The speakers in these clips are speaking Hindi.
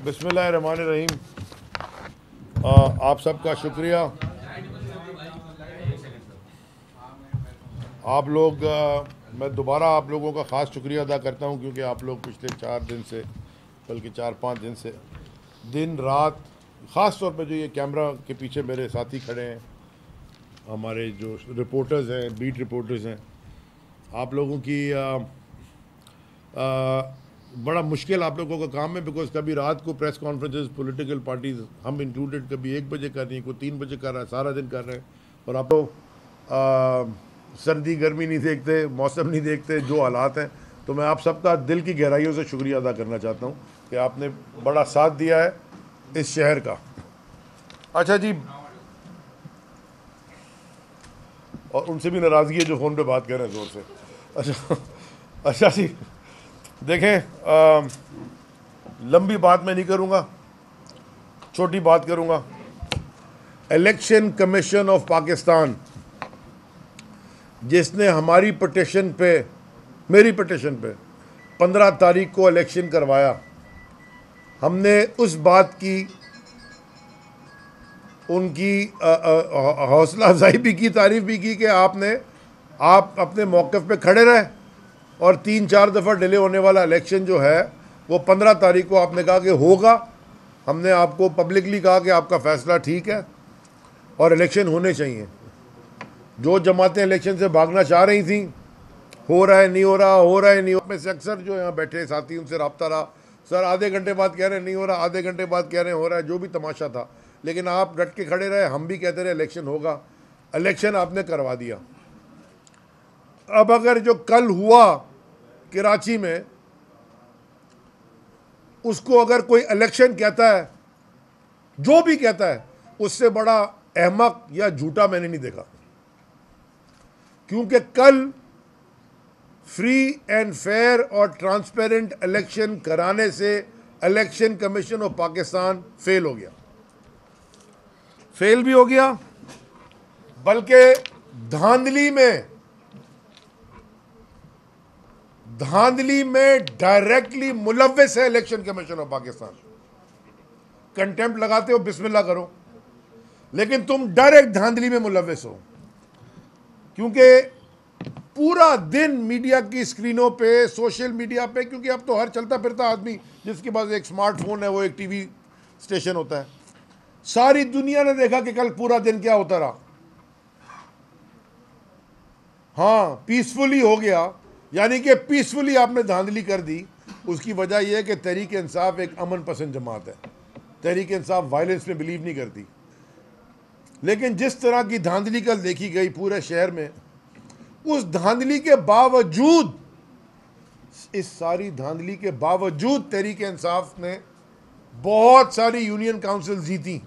बिस्मिल्लाहिर्रहमानिर्रहीम। आप सबका शुक्रिया। आप लोग मैं दोबारा आप लोगों का ख़ास शुक्रिया अदा करता हूं, क्योंकि आप लोग पिछले 4 दिन से, बल्कि 4-5 दिन से दिन रात, ख़ास तौर पे जो ये कैमरा के पीछे मेरे साथी खड़े हैं, हमारे जो रिपोर्टर्स हैं, बीट रिपोर्टर्स हैं, आप लोगों की बड़ा मुश्किल आप लोगों का काम है। बिकॉज कभी रात को प्रेस कॉन्फ्रेंसेस पॉलिटिकल पार्टीज, हम इंक्लूडेड, कभी 1 बजे कर रही हैं, कोई 3 बजे कर रहा है, सारा दिन कर रहे हैं। और आप लोग सर्दी गर्मी नहीं देखते, मौसम नहीं देखते, जो हालात हैं। तो मैं आप सबका दिल की गहराइयों से शुक्रिया अदा करना चाहता हूँ कि आपने बड़ा साथ दिया है इस शहर का। अच्छा जी, और उनसे भी नाराज़गी है जो फ़ोन पे बात कर रहे हैं ज़ोर से। अच्छा जी, देखें, लंबी बात मैं नहीं करूँगा, छोटी बात करूँगा। इलेक्शन कमीशन ऑफ पाकिस्तान, जिसने हमारी पिटीशन पे, मेरी पिटीशन पे 15 तारीख को इलेक्शन करवाया, हमने उस बात की, उनकी हौसला अफजाई भी की, तारीफ़ भी की कि आप अपने मौक़िफ़ पे खड़े रहे, और 3-4 दफ़ा डिले होने वाला इलेक्शन जो है वो 15 तारीख को आपने कहा कि होगा। हमने आपको पब्लिकली कहा कि आपका फ़ैसला ठीक है और इलेक्शन होने चाहिए। जो जमातें इलेक्शन से भागना चाह रही थी, हो रहा है नहीं हो रहा, हो रहा है नहीं हो रहा, में से अक्सर जो यहाँ बैठे साथी, उनसे रब्ता रहा, सर आधे घंटे बाद कह रहे हैं नहीं हो रहा, आधे घंटे बाद कह रहे हैं हो रहा है, जो भी तमाशा था। लेकिन आप डट के खड़े रहे, हम भी कहते रहे इलेक्शन होगा। इलेक्शन आपने करवा दिया। अब अगर जो कल हुआ कराची में, उसको अगर कोई इलेक्शन कहता है, जो भी कहता है, उससे बड़ा अहमक या झूठा मैंने नहीं देखा। क्योंकि कल फ्री एंड फेयर और ट्रांसपेरेंट इलेक्शन कराने से election commission of Pakistan fail हो गया। फेल भी हो गया, बल्कि धांधली में डायरेक्टली मुलव्विस है election commission of Pakistan. Contempt लगाते हो, बिस्मिल्लाह करो, लेकिन तुम डायरेक्ट धांधली में मुलव्विस हो। क्योंकि पूरा दिन मीडिया की स्क्रीनों पे, सोशल मीडिया पे, क्योंकि अब तो हर चलता फिरता आदमी जिसके पास एक स्मार्टफोन है वो एक टीवी स्टेशन होता है, सारी दुनिया ने देखा कि कल पूरा दिन क्या होता रहा। हाँ, पीसफुली हो गया, यानी कि पीसफुली आपने धांधली कर दी। उसकी वजह यह है कि तहरीक इंसाफ एक अमन पसंद जमात है। तहरीक इंसाफ वायलेंस में बिलीव नहीं करती। लेकिन जिस तरह की धांधली कल देखी गई पूरे शहर में, उस धांधली के बावजूद, इस सारी धांधली के बावजूद तहरीक इंसाफ ने बहुत सारी यूनियन काउंसिल जीती।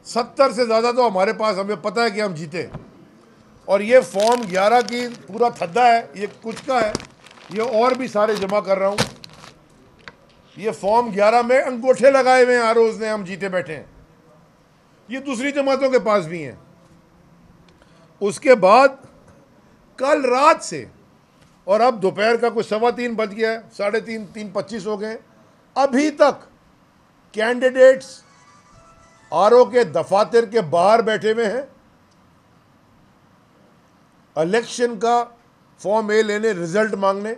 70 से ज़्यादा तो हमारे पास, हमें पता है कि हम जीते। और ये फॉर्म 11 की पूरा थद्दा है, ये कुछ का है, ये और भी सारे जमा कर रहा हूँ। ये फॉर्म 11 में अंगूठे लगाए हुए हैं आरोज ने, हम जीते बैठे हैं। ये दूसरी जमातों के पास भी हैं। उसके बाद कल रात से, और अब दोपहर का कुछ 3:15 बज गया है, 3:30, 3:25 हो गए, अभी तक कैंडिडेट्स आरओ के दफातर के बाहर बैठे हुए हैं इलेक्शन का फॉर्म ए लेने, रिजल्ट मांगने,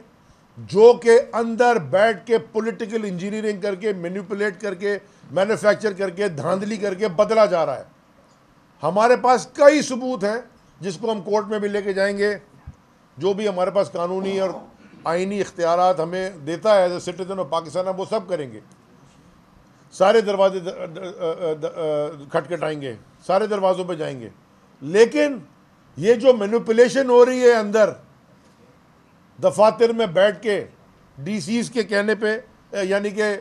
जो के अंदर बैठ के पॉलिटिकल इंजीनियरिंग करके, मैनिपुलेट करके, मैन्युफैक्चर करके, धांधली करके बदला जा रहा है। हमारे पास कई सबूत हैं जिसको हम कोर्ट में भी लेके जाएंगे। जो भी हमारे पास कानूनी और आईनी इख्तियारात हमें देता है as a citizen of Pakistan, हम वो सब करेंगे। सारे दरवाजे खटखटाएंगे, सारे दरवाज़ों पे जाएंगे। लेकिन ये जो मैनिपुलेशन हो रही है अंदर दफातर में बैठ के, डीसीज के कहने पे, यानी कि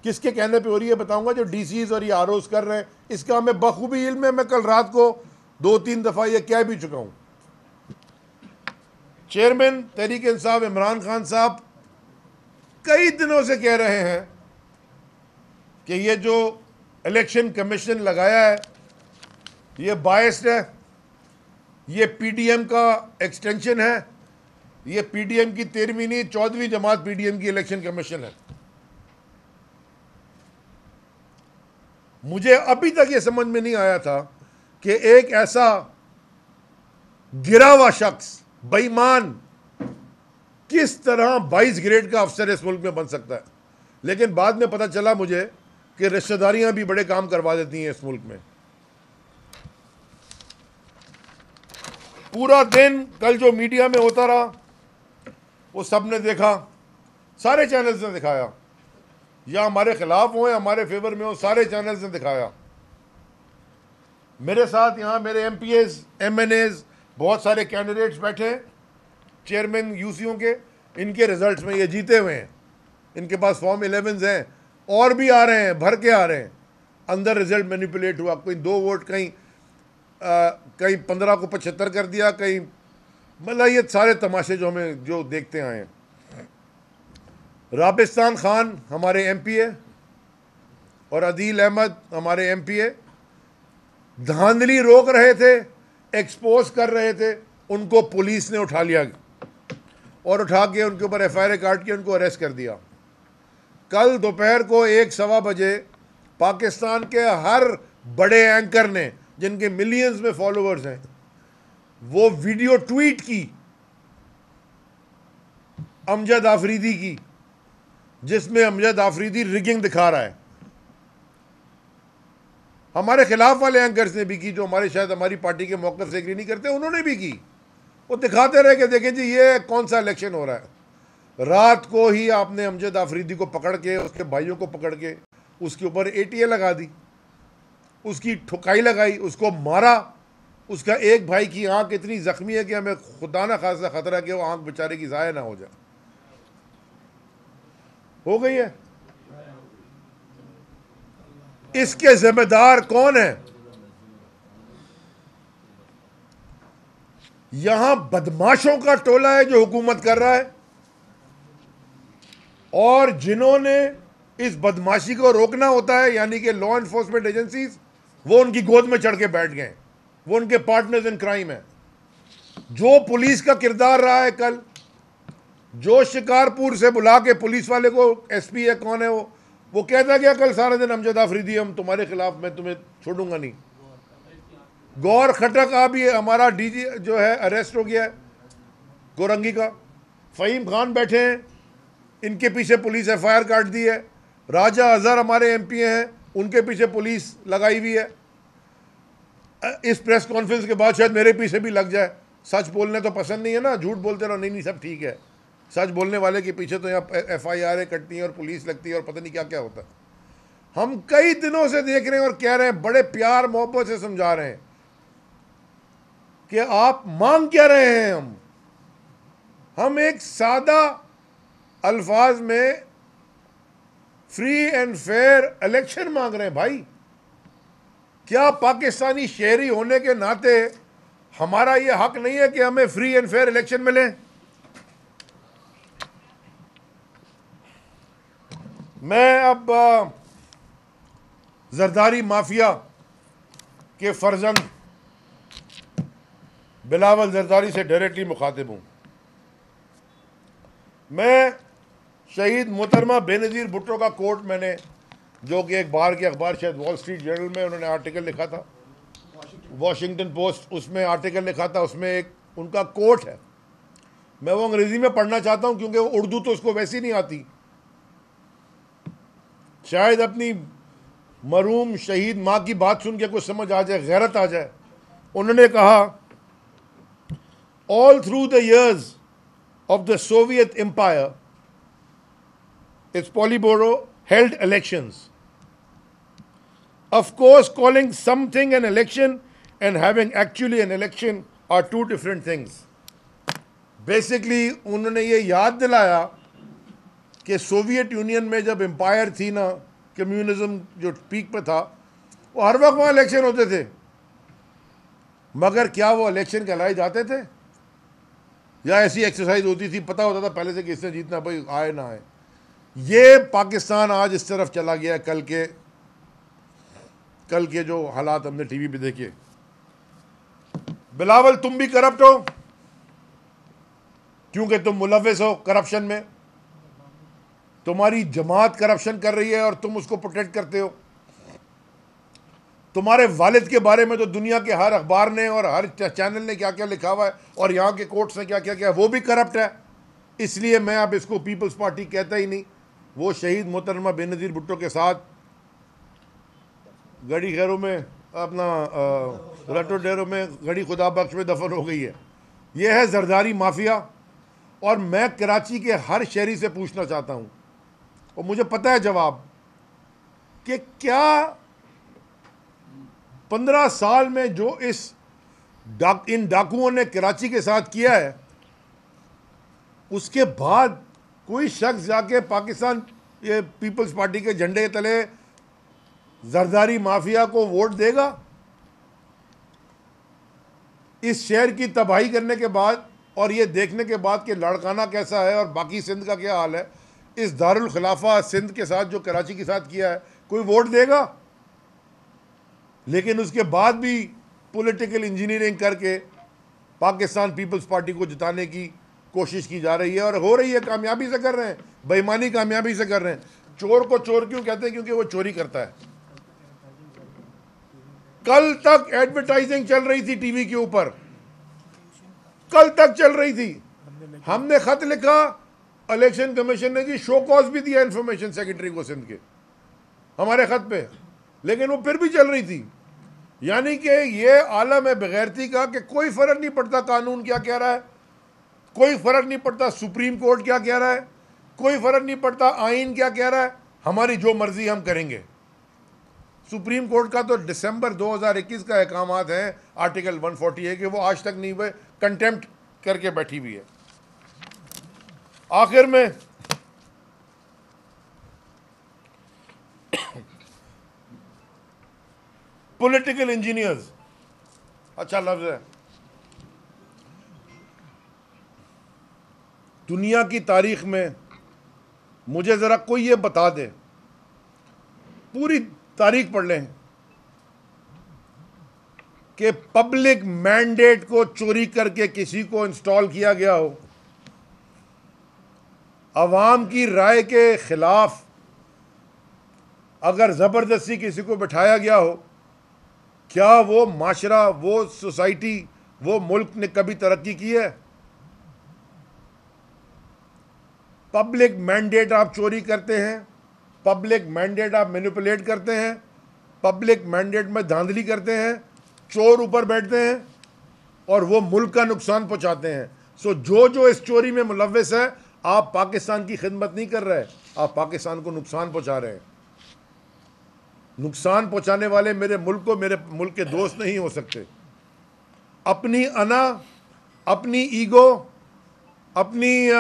किसके कहने पे हो रही है बताऊंगा, जो डीसीज और ये आरोज कर रहे हैं, इसका हमें बखूबी इल्म है। मैं कल रात को 2-3 दफ़ा ये कह भी चुका हूँ। चेयरमैन तहरीक इंसाफ इमरान खान साहब कई दिनों से कह रहे हैं कि ये जो इलेक्शन कमीशन लगाया है ये बायस्ड है, ये पीडीएम का एक्सटेंशन है, ये पीडीएम की 13वीं नहीं 14वीं जमात पीडीएम की इलेक्शन कमीशन है। मुझे अभी तक ये समझ में नहीं आया था कि एक ऐसा गिरा हुआ शख्स, बेईमान, किस तरह 22 ग्रेड का अफसर इस मुल्क में बन सकता है। लेकिन बाद में पता चला मुझे कि रिश्तेदारियां भी बड़े काम करवा देती हैं इस मुल्क में। पूरा दिन कल जो मीडिया में होता रहा वो सब ने देखा, सारे चैनल्स ने दिखाया, या हमारे खिलाफ हो या हमारे फेवर में हो, सारे चैनल्स ने दिखाया। मेरे साथ यहाँ मेरे एमपीएस, एमएनएस, बहुत सारे कैंडिडेट्स बैठे हैं, चेयरमैन यूसीओ के, इनके रिजल्ट्स में ये जीते हुए हैं, इनके पास फॉर्म 11 हैं, और भी आ रहे हैं, भर के आ रहे हैं। अंदर रिजल्ट मैनिपुलेट हुआ, कोई 2 वोट, कहीं 15 को 75 कर दिया, कहीं, मतलब ये सारे तमाशे जो हमें जो देखते आए हैं। राबिस्तान खान हमारे एमपीए और अदील अहमद हमारे एमपीए धांधली रोक रहे थे, एक्सपोज कर रहे थे, उनको पुलिस ने उठा लिया और उठा के उनके ऊपर एफआईआर काट के उनको अरेस्ट कर दिया। कल दोपहर को 1-1:15 बजे पाकिस्तान के हर बड़े एंकर ने, जिनके मिलियंस में फॉलोअर्स हैं, वो वीडियो ट्वीट की अमजद आफरीदी की, जिसमें अमजद आफरीदी रिगिंग दिखा रहा है। हमारे खिलाफ वाले एंकर्स ने भी की, जो हमारे शायद हमारी पार्टी के मौक़िफ़ से एग्री नहीं करते, उन्होंने भी की। वो दिखाते रहे कि देखें जी ये कौन सा इलेक्शन हो रहा है। रात को ही आपने अमजद आफरीदी को पकड़ के, उसके भाइयों को पकड़ के उसके ऊपर एटीए लगा दी, उसकी ठुकाई लगाई, उसको मारा। उसका एक भाई की आंख इतनी जख्मी है कि हमें खुदा ना खासा खतरा कि वो आंख बेचारे की ज़ाया ना हो जाए। हो गई है। इसके जिम्मेदार कौन है? यहां बदमाशों का टोला है जो हुकूमत कर रहा है, और जिन्होंने इस बदमाशी को रोकना होता है, यानी कि लॉ एनफोर्समेंट एजेंसीज, वो उनकी गोद में चढ़ के बैठ गए, वो उनके पार्टनर्स इन क्राइम है। जो पुलिस का किरदार रहा है कल, जो शिकारपुर से बुला के पुलिस वाले को, एसपी है कौन है वो कहता गया कल सारा दिन, अमजद आफरीदी हम तुम्हारे खिलाफ, मैं तुम्हें छोड़ूंगा नहीं। गौर खटक भी हमारा डीजी जो है अरेस्ट हो गया है, गोरंगी का। फ़हीम खान बैठे हैं, इनके पीछे पुलिस एफआईआर काट दी है। राजा अजहर हमारे एमपी हैं, उनके पीछे पुलिस लगाई हुई है। इस प्रेस कॉन्फ्रेंस के बाद शायद मेरे पीछे भी लग जाए। सच बोलने तो पसंद नहीं है ना, झूठ बोलते रहो, नहीं सब ठीक है। सच बोलने वाले के पीछे तो यहाँ एफआईआर कटती हैं और पुलिस लगती है और पता नहीं क्या क्या होता है। हम कई दिनों से देख रहे हैं और कह रहे हैं, बड़े प्यार मोहब्बत से समझा रहे हैं कि आप मांग क्या रहे हैं। हम एक सादा अल्फाज में फ्री एंड फेयर इलेक्शन मांग रहे हैं भाई। क्या पाकिस्तानी शहरी होने के नाते हमारा ये हक नहीं है कि हमें फ्री एंड फेयर इलेक्शन मिले? मैं अब जरदारी माफिया के फर्जंद बिलावल जरदारी से डायरेक्टली मुखातिब हूँ। मैं शहीद मोहतरमा बेनज़ीर भुट्टो का कोट, मैंने, जो कि एक बाहर के अखबार, शायद वॉल स्ट्रीट जर्नल में उन्होंने आर्टिकल लिखा था, वॉशिंगटन पोस्ट, उसमें आर्टिकल लिखा था, उसमें एक उनका कोट है। मैं वो अंग्रेज़ी में पढ़ना चाहता हूँ क्योंकि वो उर्दू तो उसको वैसी नहीं आती। शायद अपनी मरूम शहीद माँ की बात सुन के कुछ समझ आ जाए, गैरत आ जाए। उन्होंने कहा, all through the years of the Soviet Empire, its Politburo held elections. Of course, calling something an election and having actually an election are two different things. Basically, उन्होंने ये याद दिलाया कि सोवियत यूनियन में जब एम्पायर थी ना, कम्युनिज्म जो पीक पे था, वो हर वक्त वहाँ इलेक्शन होते थे, मगर क्या वो इलेक्शन कहलाए जाते थे या ऐसी एक्सरसाइज होती थी, पता होता था पहले से किसने जीतना, भाई आए ना आए। ये पाकिस्तान आज इस तरफ चला गया। कल के जो हालात हमने टीवी पे देखे। बिलावल, तुम भी करप्ट हो क्योंकि तुम मुलव्विस हो करप्शन में। तुम्हारी जमात करप्शन कर रही है और तुम उसको प्रोटेक्ट करते हो। तुम्हारे वालिद के बारे में तो दुनिया के हर अखबार ने और हर चैनल ने क्या क्या लिखा हुआ है, और यहाँ के कोर्ट्स ने क्या क्या किया, वो भी करप्ट है। इसलिए मैं अब इसको पीपल्स पार्टी कहता ही नहीं। वो शहीद मोहतरमा बेनज़ीर भुट्टो के साथ गड़ी खैरों में अपना रटो डेरो में गड़ी खुदा बख्श में दफन हो गई है। यह है जरदारी माफिया। और मैं कराची के हर शहरी से पूछना चाहता हूँ, और मुझे पता है जवाब, कि क्या 15 साल में जो इन डाकुओं ने कराची के साथ किया है, उसके बाद कोई शख्स जाके पाकिस्तान ये पीपल्स पार्टी के झंडे के तले जरदारी माफिया को वोट देगा? इस शहर की तबाही करने के बाद और ये देखने के बाद कि लड़काना कैसा है और बाकी सिंध का क्या हाल है, इस दारुल खिलाफा सिंध के साथ जो कराची के साथ किया है, कोई वोट देगा? लेकिन उसके बाद भी पॉलिटिकल इंजीनियरिंग करके पाकिस्तान पीपल्स पार्टी को जिताने की कोशिश की जा रही है, और हो रही है, कामयाबी से कर रहे हैं, बेईमानी कामयाबी से कर रहे हैं। चोर को चोर क्यों कहते हैं? क्योंकि वो चोरी करता है। कल तक एडवर्टाइजिंग चल रही थी टीवी के ऊपर, कल तक चल रही थी। हमने खत लिखा, इलेक्शन कमीशन ने जी शो कॉज भी दिया इंफॉर्मेशन सेक्रेटरी को सिंध के हमारे खत पे, लेकिन वो फिर भी चल रही थी। यानी कि ये आलम है बेगैरती का कि कोई फर्क नहीं पड़ता कानून क्या कह रहा है, कोई फर्क नहीं पड़ता सुप्रीम कोर्ट क्या कह रहा है, कोई फर्क नहीं पड़ता आइन क्या कह रहा है, हमारी जो मर्जी हम करेंगे। सुप्रीम कोर्ट का तो दिसंबर 2021 का अहकामात है, आर्टिकल 140 है, कि वो आज तक नहीं हुए, कंटेम्प्ट करके बैठी हुई है। आखिर में पॉलिटिकल इंजीनियर्स, अच्छा लफ्ज है, दुनिया की तारीख में मुझे ज़रा कोई ये बता दे, पूरी तारीख पढ़ लें, कि पब्लिक मैंडेट को चोरी करके किसी को इंस्टॉल किया गया हो, अवाम की राय के खिलाफ अगर ज़बरदस्ती किसी को बिठाया गया हो, क्या वो माशरा, वो सोसाइटी, वो मुल्क ने कभी तरक्की की है? पब्लिक मैंडेट आप चोरी करते हैं, पब्लिक मैंडेट आप मैनिपुलेट करते हैं, पब्लिक मैंडेट में धांधली करते हैं, चोर ऊपर बैठते हैं और वो मुल्क का नुकसान पहुंचाते हैं। सो जो इस चोरी में मुलव्वस है, आप पाकिस्तान की खिदमत नहीं कर रहे, आप पाकिस्तान को नुकसान पहुंचा रहे हैं। नुकसान पहुंचाने वाले मेरे मुल्क को मेरे मुल्क के दोस्त नहीं हो सकते। अपनी अना, अपनी ईगो, अपनी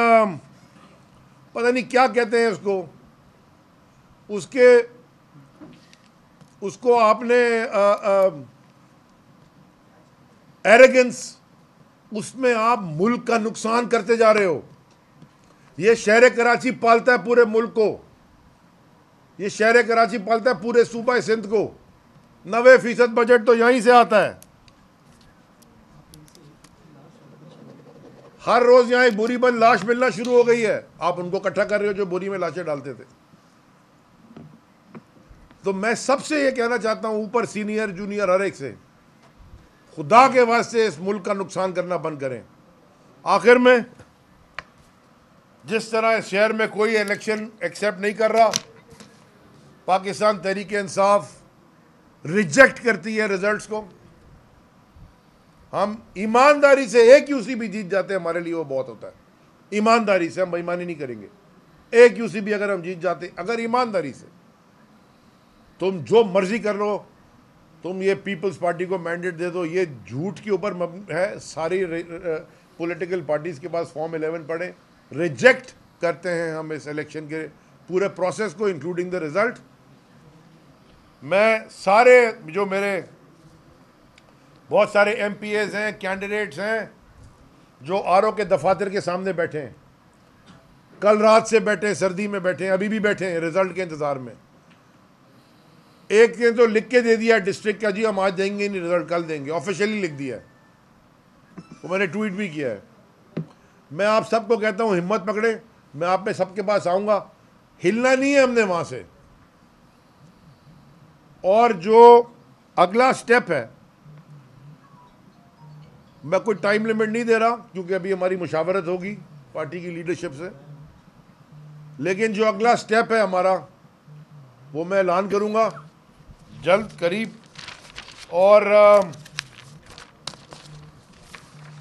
पता नहीं क्या कहते हैं उसको आपने एरोगेंस, उसमें आप मुल्क का नुकसान करते जा रहे हो। ये शहर कराची पालता है पूरे मुल्क को, ये शहर कराची पालता है पूरे सूबा सिंध को। 90% बजट तो यहीं से आता है। हर रोज यहां एक बोरी बंद लाश मिलना शुरू हो गई है, आप उनको इकट्ठा कर रहे हो जो बोरी में लाशें डालते थे। तो मैं सबसे ये कहना चाहता हूं, ऊपर सीनियर जूनियर हर एक से, खुदा के वास्ते इस मुल्क का नुकसान करना बंद करें। आखिर में, जिस तरह इस शहर में कोई इलेक्शन एक्सेप्ट नहीं कर रहा, पाकिस्तान तहरीक इंसाफ रिजेक्ट करती है रिजल्ट्स को। हम ईमानदारी से एक यूसी भी जीत जाते हैं, हमारे लिए वो बहुत होता है। ईमानदारी से, हम बेईमानी नहीं करेंगे। एक यूसी भी अगर हम जीत जाते, अगर ईमानदारी से, तुम जो मर्जी कर लो, तुम ये पीपल्स पार्टी को मैंडेट दे दो, ये झूठ के ऊपर है। सारी पॉलिटिकल पार्टीज के पास फॉर्म 11 पड़े, रिजेक्ट करते हैं हम इस इलेक्शन के पूरे प्रोसेस को, इंक्लूडिंग द रिजल्ट। मैं सारे जो मेरे बहुत सारे MPAs हैं, कैंडिडेट्स हैं, जो RO के दफातर के सामने बैठे हैं, कल रात से बैठे, सर्दी में बैठे हैं, अभी भी बैठे हैं रिजल्ट के इंतज़ार में। एक ने तो लिख के दे दिया डिस्ट्रिक्ट का, जी हम आज देंगे नहीं रिजल्ट, कल देंगे, ऑफिशियली लिख दिया है, वो मैंने ट्वीट भी किया है। मैं आप सबको कहता हूँ, हिम्मत पकड़े, मैं आप में सबके पास आऊँगा, हिलना नहीं है हमने वहाँ से। और जो अगला स्टेप है, मैं कोई टाइम लिमिट नहीं दे रहा क्योंकि अभी हमारी मुशावरत होगी पार्टी की लीडरशिप से, लेकिन जो अगला स्टेप है हमारा वो मैं ऐलान करूंगा जल्द करीब। और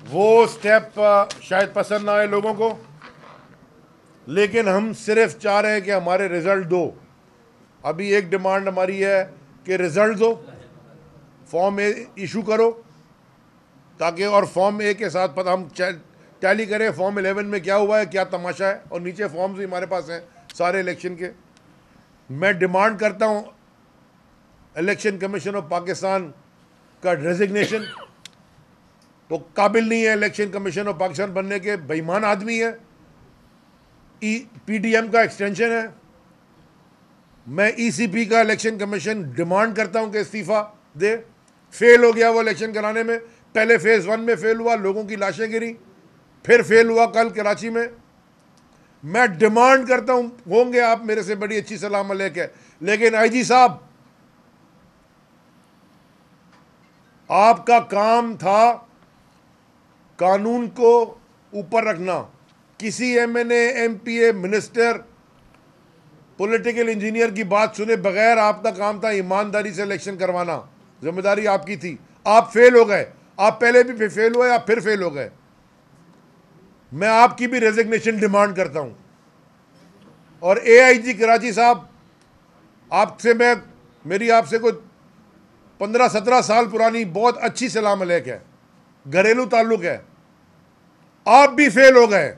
वो स्टेप शायद पसंद ना आए लोगों को, लेकिन हम सिर्फ चाह रहे हैं कि हमारे रिजल्ट दो। अभी एक डिमांड हमारी है कि रिजल्ट दो, फॉर्म ए इशू करो ताकि, और फॉर्म ए के साथ पता हम टैली करें फॉर्म 11 में क्या हुआ है, क्या तमाशा है, और नीचे फॉर्म्स भी हमारे पास हैं सारे इलेक्शन के। मैं डिमांड करता हूं इलेक्शन कमीशन ऑफ पाकिस्तान का रेजिग्नेशन। वो काबिल नहीं है इलेक्शन कमीशन ऑफ पाकिस्तान बनने के, बेईमान आदमी है, पीडीएम का एक्सटेंशन है। मैं ईसीपी का इलेक्शन कमीशन डिमांड करता हूं कि इस्तीफा दे। फेल हो गया वो इलेक्शन कराने में, पहले फेज 1 में फेल हुआ, लोगों की लाशें गिरी, फिर फेल हुआ कल कराची में। मैं डिमांड करता हूं, होंगे आप मेरे से बड़ी अच्छी सलाम अलैक है, लेकिन आईजी साहब आपका काम था कानून को ऊपर रखना। किसी MNA, MPa, minister, political engineer की बात सुने बगैर आपका काम था ईमानदारी से इलेक्शन करवाना, जिम्मेदारी आपकी थी। आप फेल हो गए, आप पहले भी फेल हुए, आप फिर फेल हो गए। मैं आपकी भी रेजिग्नेशन डिमांड करता हूं। और एआईजी कराची साहब, आपसे मेरी आपसे कोई 15-17 साल पुरानी बहुत अच्छी सलाम अलैक है, घरेलू ताल्लुक है। आप भी फेल हो गए,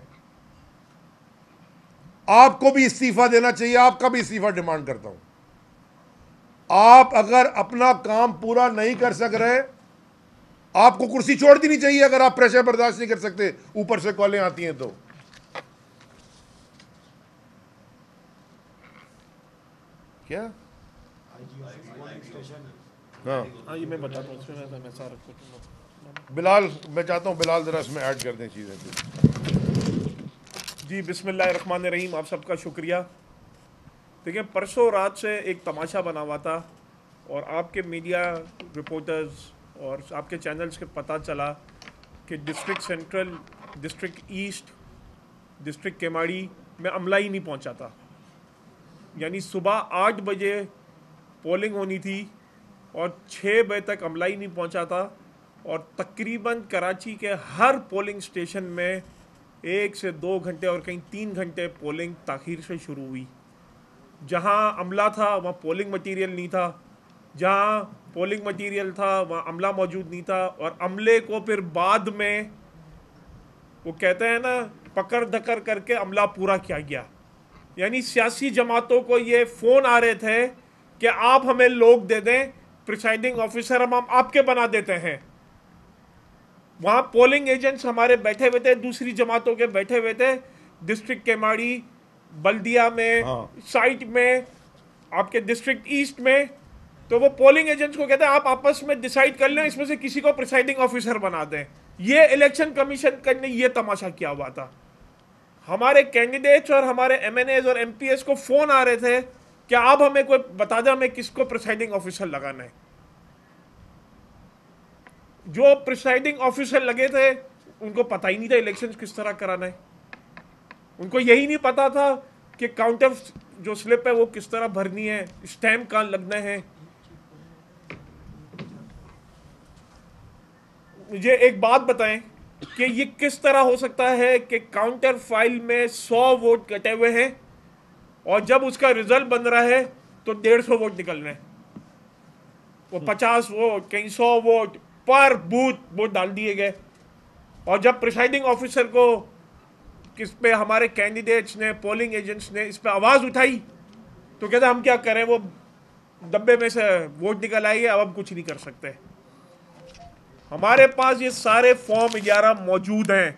आपको भी इस्तीफा देना चाहिए, आपका भी इस्तीफा डिमांड करता हूं। आप अगर अपना काम पूरा नहीं कर सक रहे, आपको कुर्सी छोड़ देनी चाहिए। अगर आप प्रेशर बर्दाश्त नहीं कर सकते, ऊपर से कॉलें आती हैं तो। क्या? हाँ, ये मैं बताता हूँ। बिलाल, मैं चाहता हूँ बिलाल जरा इसमें ऐड कर दें चीज़ें। जी, बिस्मिल्लाहिर्रहमानिर्रहीम। आप सबका शुक्रिया। देखिए, परसों रात से एक तमाशा बना हुआ था और आपके मीडिया रिपोर्टर्स और आपके चैनल्स के पता चला कि district central, district east, district Keamari में अमला ही नहीं पहुंचा था। यानी सुबह 8 बजे पोलिंग होनी थी और 6 बजे तक अमला ही नहीं पहुंचा था। और तकरीबन कराची के हर पोलिंग स्टेशन में 1 से 2 घंटे और कहीं 3 घंटे पोलिंग ताख़ीर से शुरू हुई। जहां अमला था वहां पोलिंग मटीरियल नहीं था, जहां पोलिंग मटीरियल था वहां अमला मौजूद नहीं था। और अमले को फिर बाद में वो कहते हैं ना, पकड़ धक्कर करके अमला पूरा किया गया। यानी सियासी जमातों को ये फ़ोन आ रहे थे कि आप हमें लोग दे दें, प्रिसाइडिंग ऑफिसर हम आपके बना देते हैं। वहाँ पोलिंग एजेंट्स हमारे बैठे हुए थे, दूसरी जमातों के बैठे हुए थे, डिस्ट्रिक्ट केमाड़ी, बल्दिया में, साइट में, आपके डिस्ट्रिक्ट ईस्ट में। तो वो पोलिंग एजेंट्स को कहते हैं आप आपस में डिसाइड कर लें, इसमें से किसी को प्रिसाइडिंग ऑफिसर बना दें। ये इलेक्शन कमीशन ने ये तमाशा किया हुआ था। हमारे कैंडिडेट्स और हमारे एमएनएज और एमपीएस को फ़ोन आ रहे थे कि आप हमें कोई बता दें हमें किसको प्रिसाइडिंग ऑफिसर लगाना है। जो प्रिसाइडिंग ऑफिसर लगे थे उनको पता ही नहीं था इलेक्शन किस तरह कराना है। उनको यही नहीं पता था कि काउंटर जो स्लिप है वो किस तरह भरनी है, स्टैम्प कहाँ लगना है। मुझे एक बात बताएं कि ये किस तरह हो सकता है कि काउंटर फाइल में 100 वोट कटे हुए हैं और जब उसका रिजल्ट बन रहा है तो 150 वोट निकल रहे हैं। वो 50 वोट, कहीं 100 वोट पर बूथ वोट डाल दिए गए। और जब प्रिसाइडिंग ऑफिसर को किस पे हमारे कैंडिडेट्स ने, पोलिंग एजेंट्स ने इस पे आवाज़ उठाई तो कहते हम क्या करें, वो डब्बे में से वोट निकल आई है, अब हम कुछ नहीं कर सकते। हमारे पास ये सारे फॉर्म 11 मौजूद हैं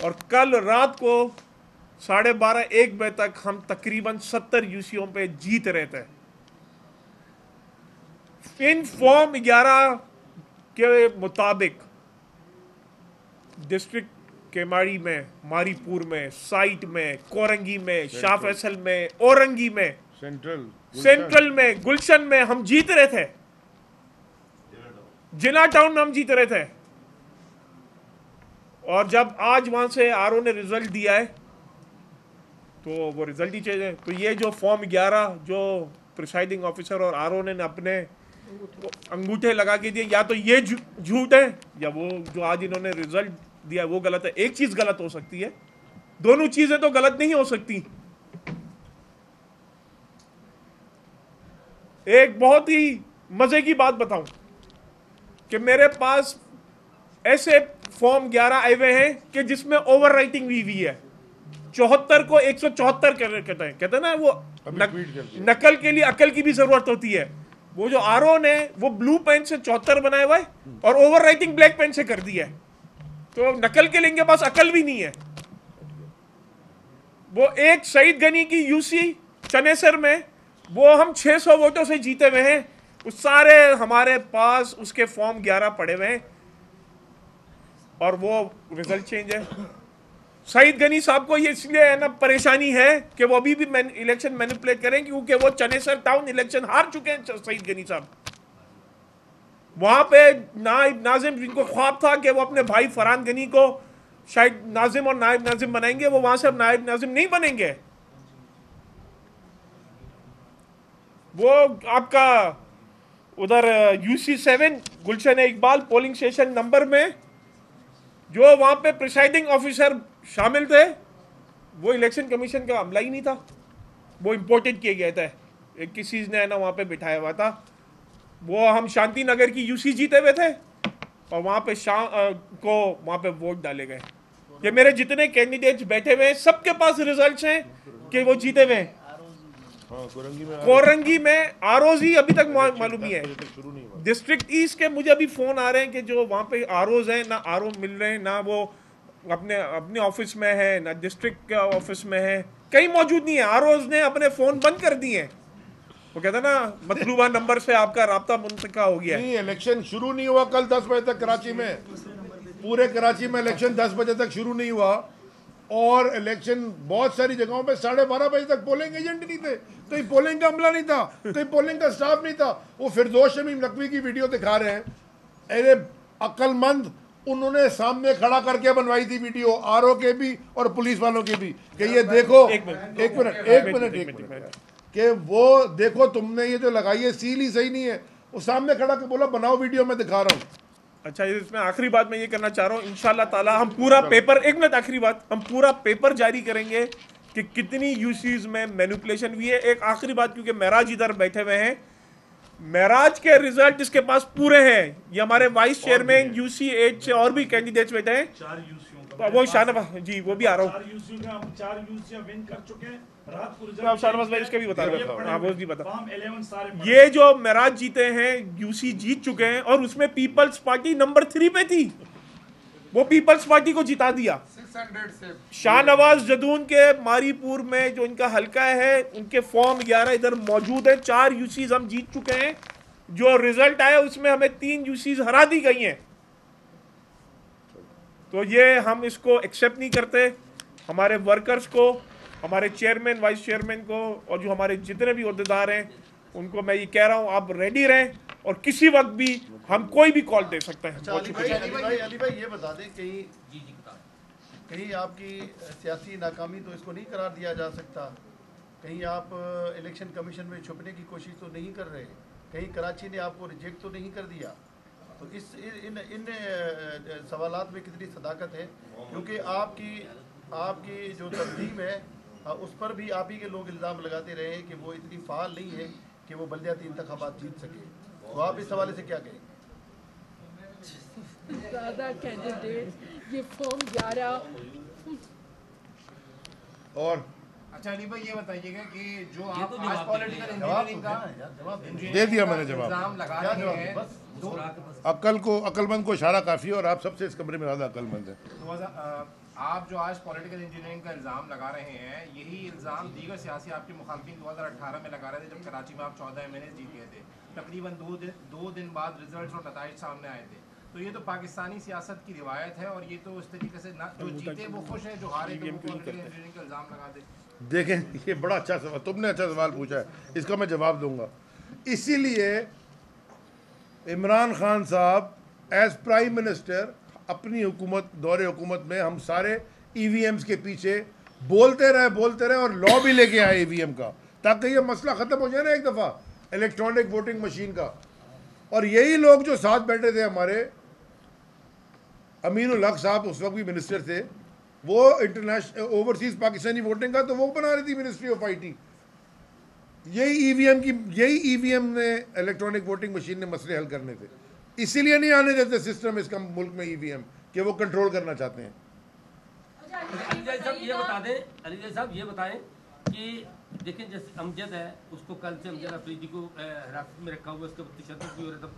और कल रात को 12:30-1 बजे तक हम तकरीबन 70 यूसीओं पे जीत रहे थे। इन फॉर्म 11 के मुताबिक डिस्ट्रिक्ट केमाड़ी में, मारीपुर में, साइट में, कोरंगी में, शाह फैसल में, औरंगी में, सेंट्रल में, गुलशन में हम जीत रहे थे। जिना टाउन में हम जीत रहे थे, और जब आज वहां से आरओ ने रिजल्ट दिया है तो वो रिजल्ट ही चेंज है। तो ये जो फॉर्म 11 जो प्रिसाइडिंग ऑफिसर और आरओ ने अपने अंगूठे लगा के दिए, या तो ये झूठ है या वो जो आज इन्होंने रिजल्ट दिया वो गलत है। एक चीज गलत हो सकती है, दोनों चीजें तो गलत नहीं हो सकती। एक बहुत ही मजे की बात बताऊं कि मेरे पास ऐसे फॉर्म 11 आए हुए हैं कि जिसमें ओवर राइटिंग हुई है। 74 को 174 कहते हैं ना, वो नकल के लिए अकल की भी जरूरत होती है। वो जो आरओ ने वो ब्लू पेन से 74 बनाया हुआ है और ओवर राइटिंग ब्लैक पेन से कर दी है। तो नकल के लिए इनके पास अकल भी नहीं है। वो एक शहीद गनी की यूसी चनेसर में वो हम 600 वोटों से जीते हुए हैं। उस सारे हमारे पास उसके फॉर्म 11 पड़े हुए हैं और वो रिजल्ट चेंज है। शहीद गनी साहब को ये इसलिए है ना परेशानी है कि वो अभी भी इलेक्शन मैनिपुलेट करें, क्योंकि वो चनेसर टाउन इलेक्शन हार चुके हैं शहीद गनी साहब। वहां पे नाइब नाजिम, जिनको ख्वाब था कि वो अपने भाई फरहान गनी को शायद नाजिम और नाइब नाजिम बनाएंगे, वो वहां से अब नाइब नाजिम नहीं बनेंगे। वो आपका उधर यूसी 7 गुलशन इकबाल पोलिंग स्टेशन नंबर में जो वहां पे प्रिसाइडिंग ऑफिसर शामिल थे, वो इलेक्शन कमीशन का अमला ही नहीं था, वो इंपोर्टेड किया गया था। एक किसी ने है ना वहां पे बिठाया हुआ था। वो हम शांति नगर की यूसी जीते हुए थे और वहां पे शाम को वहां पे वोट डाले गए। ये मेरे जितने कैंडिडेट्स बैठे हुए हैं सबके पास रिजल्ट्स हैं कि वो जीते हुए हैं। कोरंगी में आरओजी अभी तक मालूम नहीं है। डिस्ट्रिक्ट ईस्ट के मुझे अभी फोन आ रहे हैं कि जो वहां पे आरओज हैं ना आरओ मिल रहे हैं, ना वो अपने ऑफिस में है, ना डिस्ट्रिक्ट के ऑफिस में है, कहीं मौजूद नहीं है। आरओज ने अपने फोन बंद कर दिए हैं। वो कहता ना मतलूबा नंबर से आपका राब्ता मुंतका हो गया है। नहीं, इलेक्शन शुरू नहीं हुआ कल 10 बजे तक कराची में। पूरे कराची में इलेक्शन 10 बजे तक शुरू नहीं हुआ और इलेक्शन बहुत सारी जगहों पे 12:30 बजे तक पोलिंग एजेंट नहीं थे, कहीं पोलिंग का अमला नहीं था, कहीं पोलिंग का स्टाफ नहीं था। वो फिरदौस शमीम नकवी की वीडियो दिखा रहे हैं। अरे अक्लमंद, उन्होंने सामने खड़ा करके बनवाई थी वीडियो, आरओ के भी और पुलिस वालों के भी, कि ये देखो एक मिनट कि वो देखो तुमने ये जो लगाई है सील ही सही नहीं है। वो सामने खड़ा कर बोला बनाओ वीडियो, मैं दिखा रहा हूँ। अच्छा, इसमें आखिरी बात मैं ये करना चाह रहा हूँ, इंशाल्लाह ताला हम पूरा पेपर, एक मिनट आखिरी बात, हम पूरा पेपर जारी करेंगे कि कितनी यूसीज में मैनिपुलेशन हुई है। एक आखिरी बात, क्योंकि महराज इधर बैठे हुए हैं, महराज के रिजल्ट इसके पास पूरे हैं। ये हमारे वाइस चेयरमैन यूसी 8 से और भी कैंडिडेट्स बैठे हैं। 4 यूसीओं वो शाहनवाज जी, वो भी आ रहा हूँ। 4 यूसीओं में हम 4 यूसीयां विन कर चुके हैं। रात को आप शाहनवाज भाई इसका भी बता रहे हो। हाँ, वो भी बता। फॉर्म 11 सारे ये जो महराज जीते हैं, यूसी जीत चुके हैं और उसमें पीपल्स पार्टी नंबर 3 पे थी, वो पीपल्स पार्टी को जिता दिया। 600 से शाहनवाज जदून के मारीपुर में जो इनका हलका है, उनके फॉर्म 11 इधर मौजूद है। 4 यूसीज हम जीत चुके हैं। जो रिजल्ट आया उसमें हमें 3 यूसीज हरा दी गई हैं। तो ये हम इसको एक्सेप्ट नहीं करते। हमारे वर्कर्स को, हमारे चेयरमैन, वाइस चेयरमैन को और जो हमारे जितने भी अहदेदार हैं उनको मैं ये कह रहा हूँ, आप रेडी रहें और किसी वक्त भी हम कोई भी कॉल दे सकते हैं। अच्छा, अली भाई ये बता दें, कहीं आपकी सियासी नाकामी तो इसको नहीं करार दिया जा सकता? कहीं आप इलेक्शन कमीशन में छुपने की कोशिश तो नहीं कर रहे? कहीं कराची ने आपको रिजेक्ट तो नहीं कर दिया? तो इन सवालात में कितनी सदाकत है? क्योंकि आपकी जो तंजीम है उस पर भी आप ही के लोग इल्ज़ाम लगाते रहे हैं कि वो इतनी फ़ाल नहीं है कि वो बल्दियाती इंतखाबात जीत सके। तो आप इस हवाले से क्या कहेंगे? ज़्यादा कैंडिडेट ये फॉर्म 11 और अच्छा अली भाई ये बताइएगा कि जो आप आज पॉलिटिकल इंजीनियरिंग का दे दिया मैंने जवाब। इल्जाम लगा रहे हैं, अक्लमंद को इशारा काफ़ी है और आप सबसे इस कमरे में ज़्यादा अक्लमंद हैं। आप जो आज पॉलिटिकल इंजीनियरिंग का इल्ज़ाम लगा रहे हैं, यही इल्ज़ाम दीगर सियासी आपके मुखालफिन 2018 में लगा रहे थे जब कराची में आप 14 MNAs जीत गए थे। तकरीबन दो दिन बाद रिजल्ट और नताइज सामने आए थे। तो ये तो पाकिस्तानी सियासत की रिवायत है और ये तो इस तरीके से ना जो जीते वो खुश है, जो हारे तो वो पॉलिटिकल इंजीनियरिंग का इल्ज़ाम लगा दे। देखें, ये बड़ा अच्छा सवाल, तुमने अच्छा सवाल पूछा है, इसका मैं जवाब दूंगा। इसीलिए इमरान खान साहब एज प्राइम मिनिस्टर अपनी हुकूमत, दौरे हुकूमत में हम सारे EVMs के पीछे बोलते रहे और लॉ भी लेके आए EVM का, ताकि ये मसला ख़त्म हो जाए ना एक दफ़ा इलेक्ट्रॉनिक वोटिंग मशीन का। और यही लोग जो साथ बैठे थे हमारे, अमीनुल हक साहब उस वक्त भी मिनिस्टर थे, वो इंटरनेशनल ओवरसीज़ पाकिस्तानी वोटिंग का तो वो बना रही थी मिनिस्ट्री ऑफ IT। यही EVM ने इलेक्ट्रॉनिक वोटिंग मशीन ने मसले हल करने थे, इसीलिए नहीं आने देते सिस्टम इसका मुल्क में EVM कि वो कंट्रोल करना चाहते हैं। अली साहब ये बता दें, अली साहब ये बताएं कि देखिए जैसे अमजद है, उसको कल से अमजद अफरीदी को हिरासत में रखा हुआ, उसके तशद्दुद भी हो रहा था,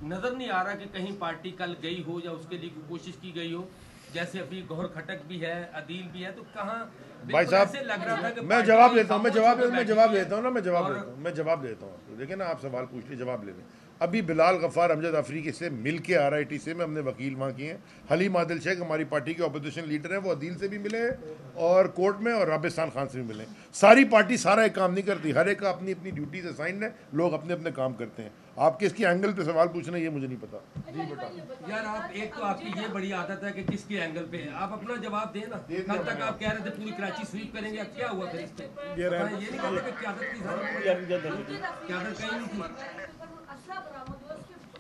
नज़र नहीं आ रहा कि कहीं पार्टी कल गई हो या उसके लिए कोशिश की गई हो। जैसे अभी गौहर खटक भी है, अदील भी है, तो कहाँ भाई साहब लग रहा था कि मैं जवाब देता हूँ। देखिए ना, आप सवाल पूछ लिए, जवाब ले लें। अभी बिलाल गफ़ार अमजद अफरीदी से मिल के RIT से में हमने वकील वहाँ किए हैं। हलीम आदिल शेख हमारी पार्टी के अपोजिशन लीडर हैं, वो अदील से भी मिले हैं और कोर्ट में, और राबिस्तान खान से भी मिले। सारी पार्टी सारा एक काम नहीं करती, हर एक का अपनी अपनी ड्यूटीज असाइंड है, लोग अपने अपने काम करते हैं। आप किसकी एंगल पे सवाल पूछ रहे हैं ये मुझे नहीं पता। जी बेटा यार, आप एक तो आपकी ये बड़ी आदत है कि किसके एंगल पे है, आप अपना जवाब दें ना। कल तक आप कह रहे थे पूरी कराची स्वीप करेंगे, अब क्या हुआ फिर इस पे? ये नहीं कहते कि क्यादत की क्यादत कहीं नहीं थी।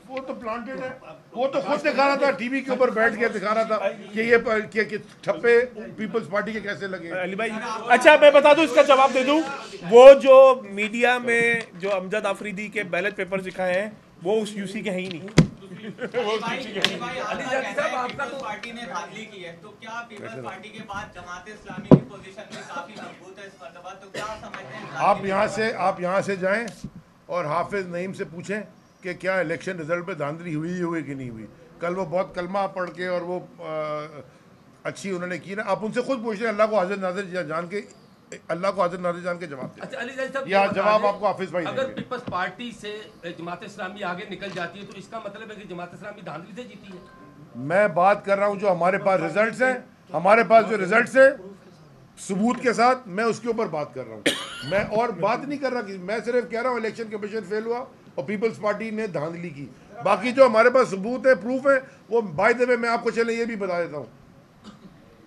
वो तो प्लांटेड है, वो तो खुद दिखा रहा था टीवी के ऊपर बैठ के, दिखा रहा था कि ये कि ठप्पे पीपल्स पार्टी के कैसे लगे। अली भाई अच्छा मैं बता दूं, इसका जवाब दे दूं। वो जो मीडिया में जो अमजद अफरीदी के बैलेट पेपर दिखाए हैं वो उस UC के हैं ही नहीं। पार्टी ने धांधली की है, तो क्या पीपल्स पार्टी के बाद जमात इस्लामी की पोजीशन में काफी मजबूत है इस मर्तबा, तो क्या समझते हैं? आप यहाँ से जाएं और हाफिज नईम से पूछें कि क्या इलेक्शन रिजल्ट पे धांधली हुई कि नहीं हुई। कल वो बहुत कलमा पढ़ के और वो अच्छी उन्होंने की ना, आप उनसे खुद पूछ लें, अल्लाह को हाजिर नाज़िर जान के जवाब दें। अच्छा अली साहब, या जवाब आपको हाफिज भाई अगर पीपल्स पार्टी से जमात इस्लामी आगे निकल जाती है तो इसका मतलब है कि जमात इस्लामी धांधली से जीती है। मैं बात कर रहा हूँ जो हमारे पास रिजल्ट्स हैं, हमारे पास जो रिजल्ट्स हैं सबूत के साथ, मैं उसके ऊपर बात कर रहा हूँ। मैं और बात नहीं कर रहा कि मैं सिर्फ कह रहा हूँ इलेक्शन कमीशन फेल हुआ और पीपल्स पार्टी ने धांधली की। बाकी जो हमारे पास सबूत है, प्रूफ है, वो बाय द वे मैं आपको चले ये भी बता देता हूँ,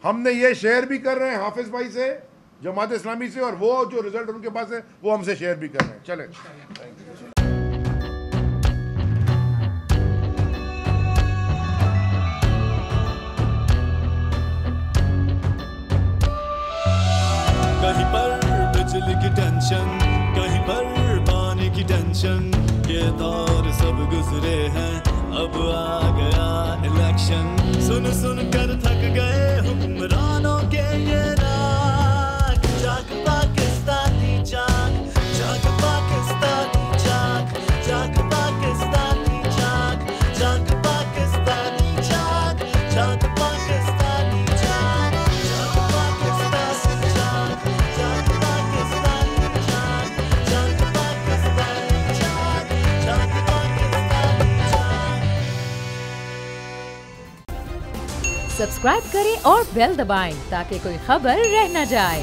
हमने ये शेयर भी कर रहे हैं हाफिज भाई से, जमात इस्लामी से, और वो जो रिजल्ट उनके पास है वो हमसे शेयर भी कर रहे हैं। चले कहीं पर बिजली की टेंशन, कहीं पर पानी की टेंशन, ये दौर सब गुजरे हैं, अब आ गया इलेक्शन। सुन सुन कर थक गए हुक्मरानों के ये राग, जाग पाकिस्तानी जाग, जाग पाकिस्तानी जाग, जाग पाकिस्तानी जाग, जाग पाकिस्तानी जाग, जाग पाकिस्तानी जाग, जाग पाकिस्तानी जाग, जाग पाकिस्तानी जाग, जाग पाकिस्तानी जाग, जाग पाकिस्तानी जाग। सब्सक्राइब करें और बेल दबाएं ताकि कोई खबर रह न जाए।